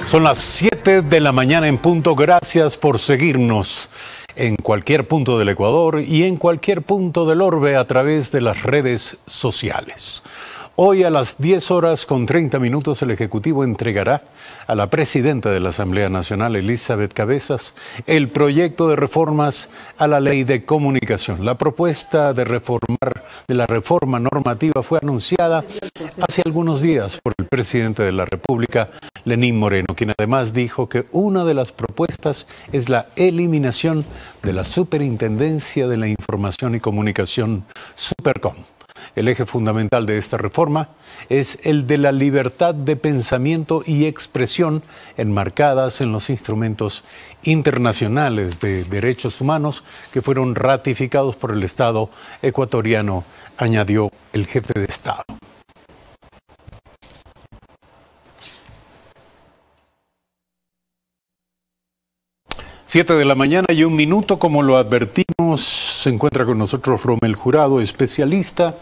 Son las 7 de la mañana en punto. Gracias por seguirnos en cualquier punto del Ecuador y en cualquier punto del orbe a través de las redes sociales. Hoy a las 10:30 el Ejecutivo entregará a la Presidenta de la Asamblea Nacional, Elizabeth Cabezas, el proyecto de reformas a la Ley de Comunicación. La propuesta de la reforma normativa fue anunciada hace algunos días por el Presidente de la República, Lenín Moreno, quien además dijo que una de las propuestas es la eliminación de la Superintendencia de la Información y Comunicación, Supercom. El eje fundamental de esta reforma es el de la libertad de pensamiento y expresión enmarcadas en los instrumentos internacionales de derechos humanos que fueron ratificados por el Estado ecuatoriano, añadió el jefe de Estado. Siete de la mañana y 1 minuto, como lo advertimos, se encuentra con nosotros Romel Jurado, especialista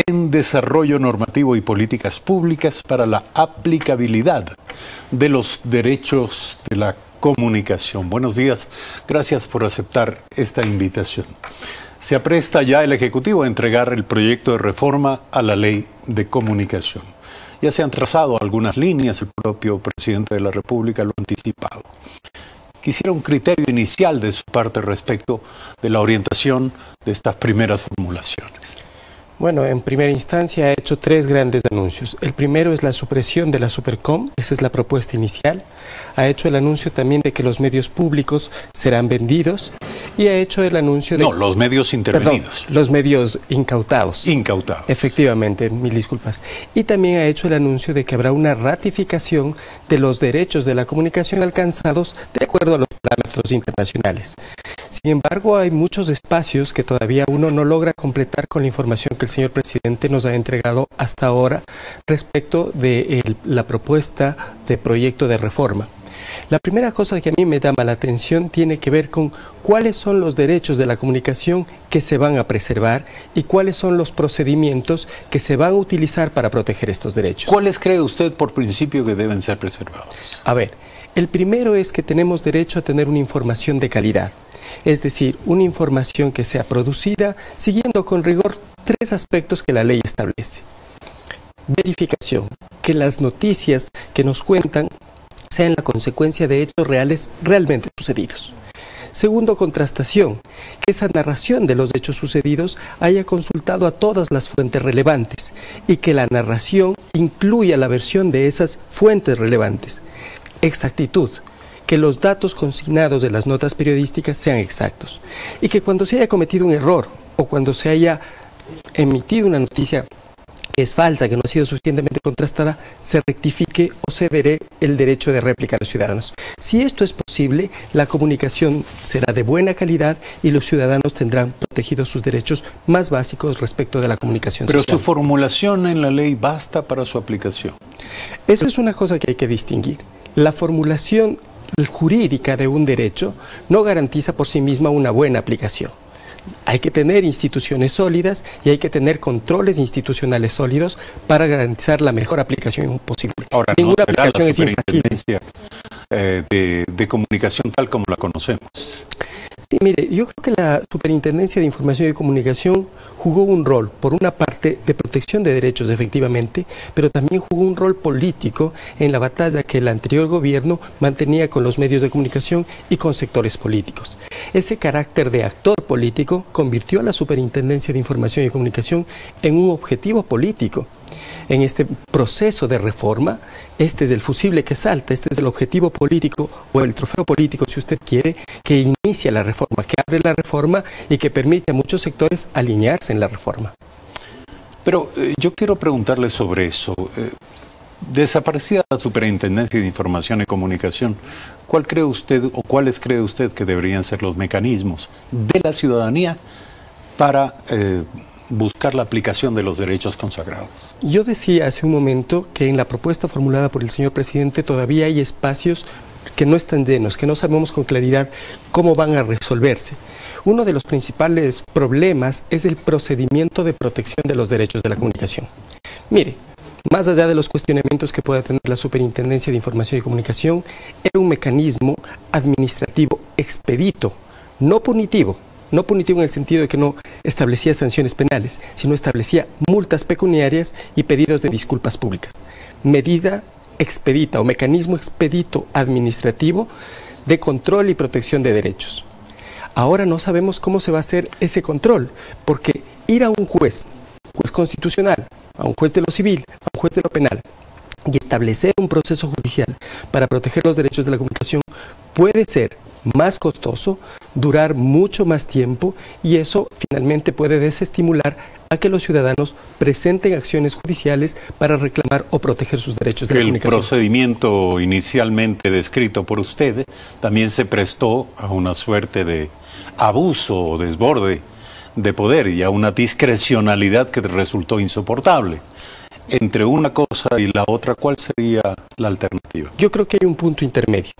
en desarrollo normativo y políticas públicas para la aplicabilidad de los derechos de la comunicación. Buenos días, gracias por aceptar esta invitación. Se apresta ya el Ejecutivo a entregar el proyecto de reforma a la Ley de Comunicación. Ya se han trazado algunas líneas, el propio Presidente de la República lo ha anticipado. Quisiera un criterio inicial de su parte respecto de la orientación de estas primeras formulaciones. Bueno, en primera instancia ha hecho 3 grandes anuncios. El primero es la supresión de la Supercom, esa es la propuesta inicial. Ha hecho el anuncio también de que los medios públicos serán vendidos y ha hecho el anuncio de... No, los medios intervenidos. Perdón, los medios incautados. Incautados. Efectivamente, mil disculpas. Y también ha hecho el anuncio de que habrá una ratificación de los derechos de la comunicación alcanzados de acuerdo a los parámetros internacionales. Sin embargo, hay muchos espacios que todavía uno no logra completar con la información que el señor presidente nos ha entregado hasta ahora respecto de la propuesta de proyecto de reforma. La primera cosa que a mí me llama la atención tiene que ver con cuáles son los derechos de la comunicación que se van a preservar y cuáles son los procedimientos que se van a utilizar para proteger estos derechos. ¿Cuáles cree usted por principio que deben ser preservados? A ver, el primero es que tenemos derecho a tener una información de calidad. Es decir, una información que sea producida siguiendo con rigor 3 aspectos que la ley establece. Verificación, que las noticias que nos cuentan sean la consecuencia de hechos reales realmente sucedidos. Segundo, contrastación, que esa narración de los hechos sucedidos haya consultado a todas las fuentes relevantes y que la narración incluya la versión de esas fuentes relevantes. Exactitud, que los datos consignados de las notas periodísticas sean exactos y que cuando se haya cometido un error o cuando se haya emitido una noticia que es falsa, que no ha sido suficientemente contrastada, se rectifique o se dé el derecho de réplica a los ciudadanos. Si esto es posible, la comunicación será de buena calidad y los ciudadanos tendrán protegidos sus derechos más básicos respecto de la comunicación social. Pero su formulación en la ley basta para su aplicación. Eso es una cosa que hay que distinguir. La formulación jurídica de un derecho no garantiza por sí misma una buena aplicación. Hay que tener instituciones sólidas y hay que tener controles institucionales sólidos para garantizar la mejor aplicación posible. Ahora, ninguna no será aplicación la es infalible. de comunicación tal como la conocemos. Sí, mire, yo creo que la Superintendencia de Información y Comunicación jugó un rol, por una parte, de protección de derechos, efectivamente, pero también jugó un rol político en la batalla que el anterior gobierno mantenía con los medios de comunicación y con sectores políticos. Ese carácter de actor político convirtió a la Superintendencia de Información y Comunicación en un objetivo político. En este proceso de reforma, este es el fusible que salta, este es el objetivo político o el trofeo político, si usted quiere, que inicia la reforma, que abre la reforma y que permite a muchos sectores alinearse en la reforma. Pero yo quiero preguntarle sobre eso. Desaparecida la Superintendencia de Información y Comunicación, ¿cuál cree usted o cuáles cree usted que deberían ser los mecanismos de la ciudadanía para buscar la aplicación de los derechos consagrados? Yo decía hace un momento que en la propuesta formulada por el señor presidente todavía hay espacios que no están llenos, que no sabemos con claridad cómo van a resolverse. Uno de los principales problemas es el procedimiento de protección de los derechos de la comunicación. Mire, más allá de los cuestionamientos que pueda tener la Superintendencia de Información y Comunicación, era un mecanismo administrativo expedito, no punitivo. No punitivo en el sentido de que no establecía sanciones penales, sino establecía multas pecuniarias y pedidos de disculpas públicas. Medida expedita o mecanismo expedito administrativo de control y protección de derechos. Ahora no sabemos cómo se va a hacer ese control, porque ir a un juez constitucional, a un juez de lo civil, a un juez de lo penal, y establecer un proceso judicial para proteger los derechos de la comunicación puede ser más costoso, durar mucho más tiempo, y eso finalmente puede desestimular a que los ciudadanos presenten acciones judiciales para reclamar o proteger sus derechos de la comunicación. El procedimiento inicialmente descrito por usted también se prestó a una suerte de abuso o desborde de poder y a una discrecionalidad que resultó insoportable. Entre una cosa y la otra, ¿cuál sería la alternativa? Yo creo que hay un punto intermedio.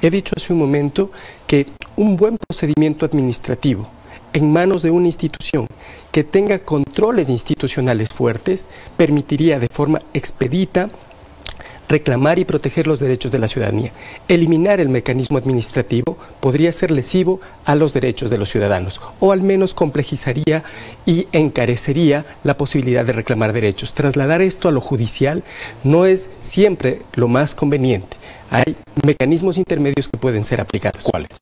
He dicho hace un momento que un buen procedimiento administrativo en manos de una institución que tenga controles institucionales fuertes permitiría de forma expedita reclamar y proteger los derechos de la ciudadanía. Eliminar el mecanismo administrativo podría ser lesivo a los derechos de los ciudadanos, o al menos complejizaría y encarecería la posibilidad de reclamar derechos. Trasladar esto a lo judicial no es siempre lo más conveniente. Hay mecanismos intermedios que pueden ser aplicados. ¿Cuáles?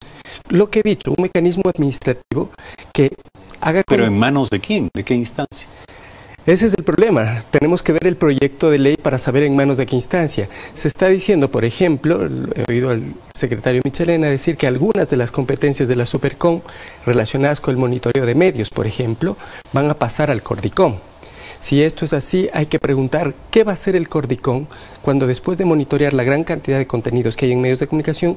Lo que he dicho, un mecanismo administrativo que haga... ¿Pero en manos de quién? ¿De qué instancia? Ese es el problema. Tenemos que ver el proyecto de ley para saber en manos de qué instancia. Se está diciendo, por ejemplo, he oído al secretario Michelena decir que algunas de las competencias de la Supercom relacionadas con el monitoreo de medios, por ejemplo, van a pasar al Cordicom. Si esto es así, hay que preguntar qué va a hacer el Cordicom cuando, después de monitorear la gran cantidad de contenidos que hay en medios de comunicación,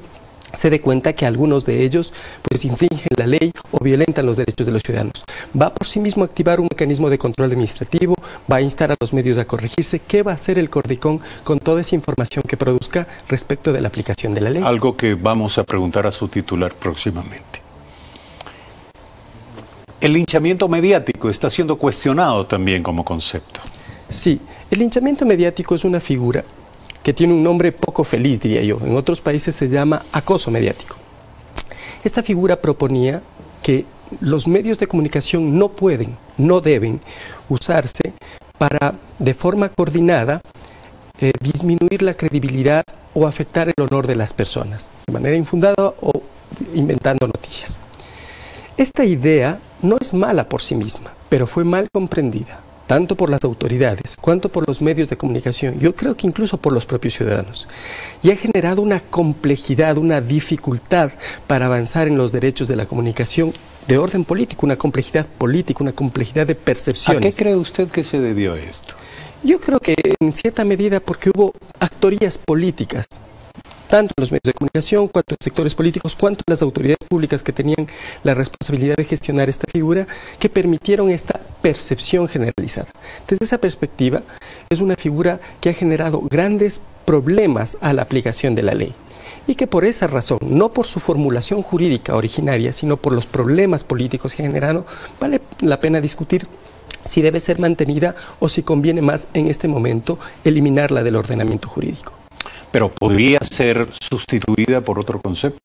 se dé cuenta que algunos de ellos pues infringen la ley o violentan los derechos de los ciudadanos. Va por sí mismo a activar un mecanismo de control administrativo, va a instar a los medios a corregirse. ¿Qué va a hacer el Cordicom con toda esa información que produzca respecto de la aplicación de la ley? Algo que vamos a preguntar a su titular próximamente. El linchamiento mediático está siendo cuestionado también como concepto. Sí, el linchamiento mediático es una figura que tiene un nombre poco feliz, diría yo. En otros países se llama acoso mediático. Esta figura proponía que los medios de comunicación no pueden, no deben usarse para, de forma coordinada, disminuir la credibilidad o afectar el honor de las personas, de manera infundada o inventando noticias. Esta idea no es mala por sí misma, pero fue mal comprendida, tanto por las autoridades, cuanto por los medios de comunicación, yo creo que incluso por los propios ciudadanos, y ha generado una complejidad, una dificultad para avanzar en los derechos de la comunicación de orden político, una complejidad política, una complejidad de percepciones. ¿A qué cree usted que se debió a esto? Yo creo que en cierta medida porque hubo actorías políticas, tanto en los medios de comunicación, cuanto en sectores políticos, cuanto en las autoridades públicas que tenían la responsabilidad de gestionar esta figura, que permitieron esta percepción generalizada. Desde esa perspectiva, es una figura que ha generado grandes problemas a la aplicación de la ley, y que por esa razón, no por su formulación jurídica originaria, sino por los problemas políticos que generaron, vale la pena discutir si debe ser mantenida o si conviene más en este momento eliminarla del ordenamiento jurídico. ¿Pero podría ser sustituida por otro concepto?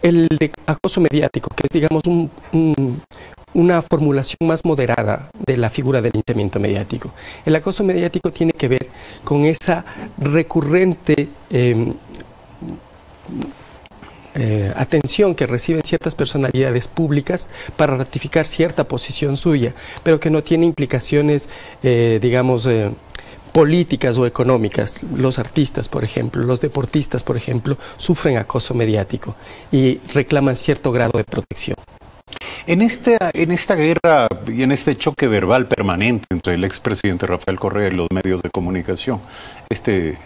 El de acoso mediático, que es, digamos, una formulación más moderada de la figura del linchamiento mediático. El acoso mediático tiene que ver con esa recurrente atención que reciben ciertas personalidades públicas para ratificar cierta posición suya, pero que no tiene implicaciones, digamos, políticas o económicas. Los artistas, por ejemplo, los deportistas, por ejemplo, sufren acoso mediático y reclaman cierto grado de protección. En esta guerra y en este choque verbal permanente entre el expresidente Rafael Correa y los medios de comunicación, este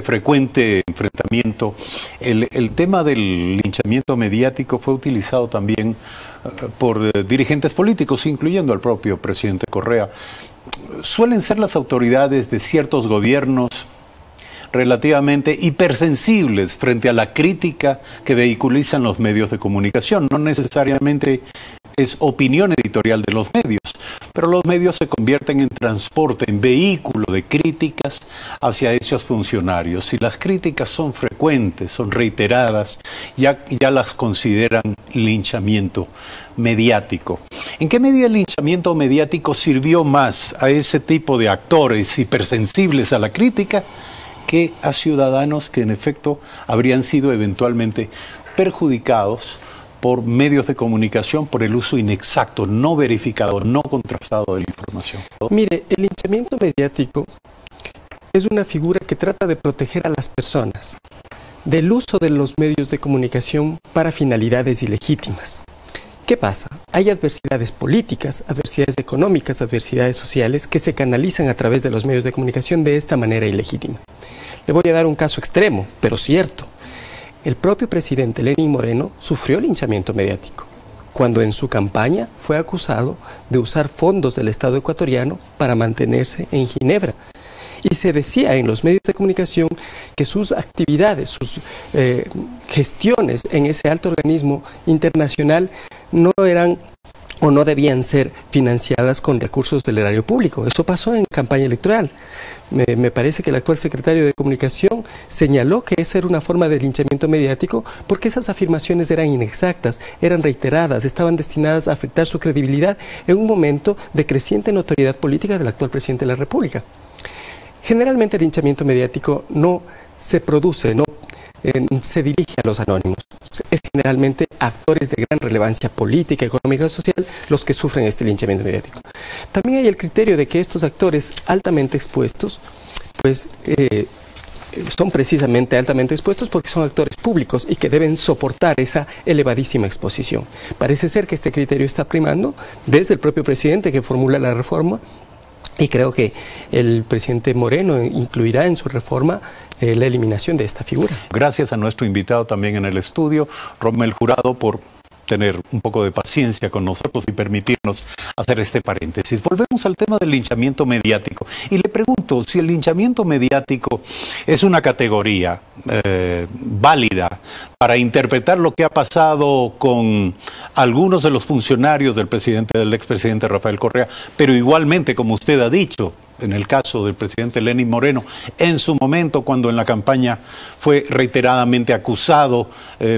frecuente enfrentamiento, el tema del linchamiento mediático fue utilizado también por dirigentes políticos, incluyendo al propio presidente Correa. Suelen ser las autoridades de ciertos gobiernos relativamente hipersensibles frente a la crítica que vehiculizan los medios de comunicación. No necesariamente es opinión editorial de los medios, pero los medios se convierten en transporte, en vehículo de críticas hacia esos funcionarios. Si las críticas son frecuentes, son reiteradas, ya las consideran linchamiento mediático. ¿En qué medida el linchamiento mediático sirvió más a ese tipo de actores hipersensibles a la crítica que a ciudadanos que en efecto habrían sido eventualmente perjudicados por medios de comunicación por el uso inexacto, no verificado, no contrastado de la información? Mire, el linchamiento mediático es una figura que trata de proteger a las personas del uso de los medios de comunicación para finalidades ilegítimas. ¿Qué pasa? Hay adversidades políticas, adversidades económicas, adversidades sociales que se canalizan a través de los medios de comunicación de esta manera ilegítima. Le voy a dar un caso extremo, pero cierto. El propio presidente Lenín Moreno sufrió linchamiento mediático cuando en su campaña fue acusado de usar fondos del Estado ecuatoriano para mantenerse en Ginebra. Y se decía en los medios de comunicación que sus actividades, sus gestiones en ese alto organismo internacional no eran o no debían ser financiadas con recursos del erario público. Eso pasó en campaña electoral. Me parece que el actual secretario de Comunicación señaló que esa era una forma de linchamiento mediático porque esas afirmaciones eran inexactas, eran reiteradas, estaban destinadas a afectar su credibilidad en un momento de creciente notoriedad política del actual presidente de la República. Generalmente el linchamiento mediático no se produce, no se dirige a los anónimos. Es generalmente actores de gran relevancia política, económica y social los que sufren este linchamiento mediático. También hay el criterio de que estos actores altamente expuestos, pues son precisamente altamente expuestos porque son actores públicos y que deben soportar esa elevadísima exposición. Parece ser que este criterio está primando desde el propio presidente que formula la reforma. Y creo que el presidente Moreno incluirá en su reforma la eliminación de esta figura. Gracias a nuestro invitado también en el estudio, Rommel Jurado, por tener un poco de paciencia con nosotros y permitirnos hacer este paréntesis. Volvemos al tema del linchamiento mediático. Y le pregunto si el linchamiento mediático es una categoría válida para interpretar lo que ha pasado con algunos de los funcionarios del expresidente Rafael Correa, pero igualmente, como usted ha dicho, en el caso del presidente Lenín Moreno, en su momento cuando en la campaña fue reiteradamente acusado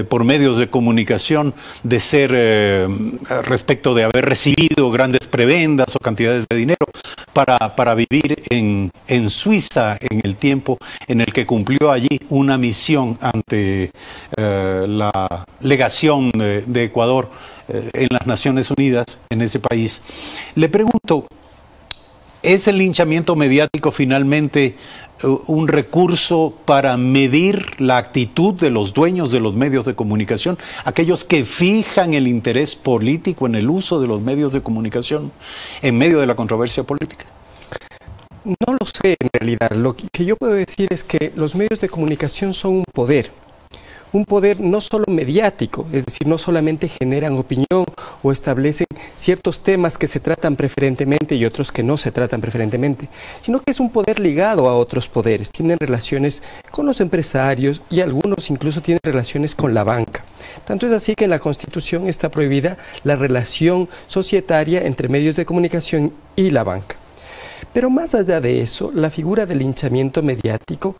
por medios de comunicación de ser respecto de haber recibido grandes prebendas o cantidades de dinero para vivir en Suiza en el tiempo en el que cumplió allí una misión ante la legación de Ecuador en las Naciones Unidas, en ese país. Le pregunto, ¿es el linchamiento mediático finalmente un recurso para medir la actitud de los dueños de los medios de comunicación, aquellos que fijan el interés político en el uso de los medios de comunicación en medio de la controversia política? No lo sé en realidad. Lo que yo puedo decir es que los medios de comunicación son un poder no solo mediático, es decir, no solamente generan opinión o establecen ciertos temas que se tratan preferentemente y otros que no se tratan preferentemente, sino que es un poder ligado a otros poderes, tienen relaciones con los empresarios y algunos incluso tienen relaciones con la banca. Tanto es así que en la Constitución está prohibida la relación societaria entre medios de comunicación y la banca. Pero más allá de eso, la figura del linchamiento mediático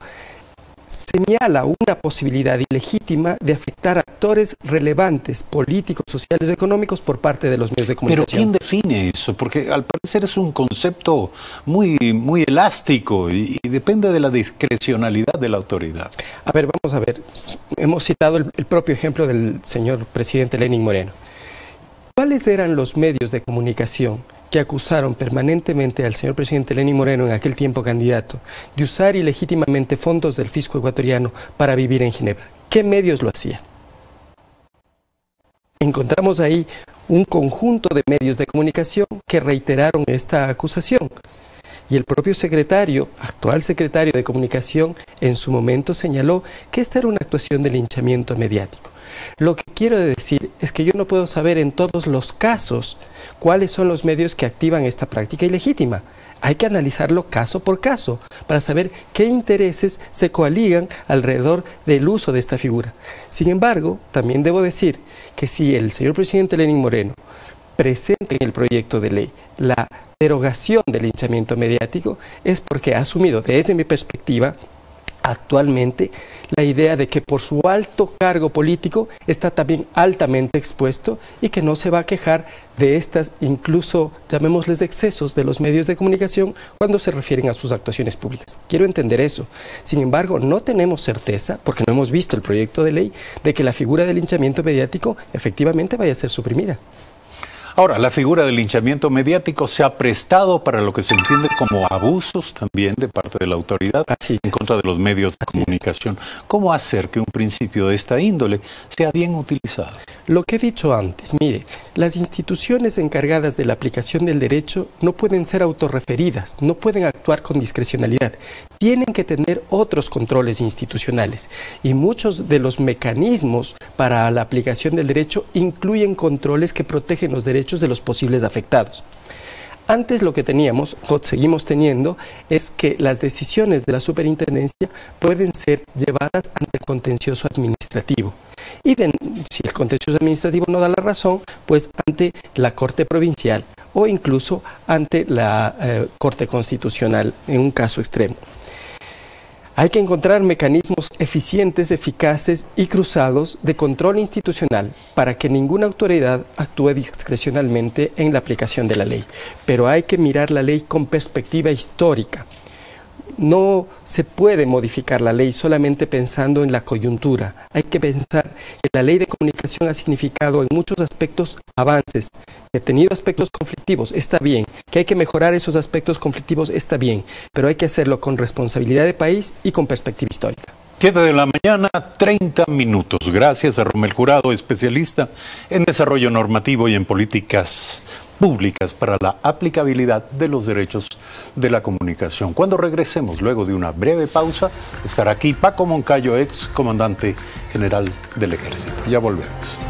señala una posibilidad ilegítima de afectar a actores relevantes, políticos, sociales, económicos por parte de los medios de comunicación. Pero ¿quién define eso? Porque al parecer es un concepto muy elástico y depende de la discrecionalidad de la autoridad. A ver, vamos a ver. Hemos citado el propio ejemplo del señor presidente Lenín Moreno. ¿Cuáles eran los medios de comunicación que acusaron permanentemente al señor presidente Lenín Moreno, en aquel tiempo candidato, de usar ilegítimamente fondos del fisco ecuatoriano para vivir en Ginebra? ¿Qué medios lo hacían? Encontramos ahí un conjunto de medios de comunicación que reiteraron esta acusación. Y el propio actual secretario de Comunicación, en su momento señaló que esta era una actuación de linchamiento mediático. Lo que quiero decir es que yo no puedo saber en todos los casos cuáles son los medios que activan esta práctica ilegítima. Hay que analizarlo caso por caso para saber qué intereses se coaligan alrededor del uso de esta figura. Sin embargo, también debo decir que si el señor presidente Lenín Moreno presente en el proyecto de ley la derogación del linchamiento mediático es porque ha asumido, desde mi perspectiva, actualmente la idea de que por su alto cargo político está también altamente expuesto y que no se va a quejar de estas, incluso llamémosles excesos de los medios de comunicación cuando se refieren a sus actuaciones públicas. Quiero entender eso. Sin embargo, no tenemos certeza, porque no hemos visto el proyecto de ley, de que la figura del linchamiento mediático efectivamente vaya a ser suprimida. Ahora, la figura del linchamiento mediático se ha prestado para lo que se entiende como abusos también de parte de la autoridad en contra de los medios de comunicación. ¿Cómo hacer que un principio de esta índole sea bien utilizado? Lo que he dicho antes, mire, las instituciones encargadas de la aplicación del derecho no pueden ser autorreferidas, no pueden actuar con discrecionalidad. Tienen que tener otros controles institucionales y muchos de los mecanismos para la aplicación del derecho incluyen controles que protegen los derechos de los posibles afectados. Antes lo que teníamos, o seguimos teniendo, es que las decisiones de la superintendencia pueden ser llevadas ante el contencioso administrativo. Y si el contencioso administrativo no da la razón, pues ante la Corte Provincial o incluso ante la Corte Constitucional en un caso extremo. Hay que encontrar mecanismos eficientes, eficaces y cruzados de control institucional para que ninguna autoridad actúe discrecionalmente en la aplicación de la ley. Pero hay que mirar la ley con perspectiva histórica. No se puede modificar la ley solamente pensando en la coyuntura. Hay que pensar que la ley de comunicación ha significado en muchos aspectos avances, que ha tenido aspectos conflictivos, está bien, que hay que mejorar esos aspectos conflictivos, está bien, pero hay que hacerlo con responsabilidad de país y con perspectiva histórica. 7 de la mañana, 30 minutos. Gracias a Romel Jurado, especialista en desarrollo normativo y en políticas públicas para la aplicabilidad de los derechos de la comunicación. Cuando regresemos, luego de una breve pausa, estará aquí Paco Moncayo, ex comandante general del Ejército. Ya volvemos.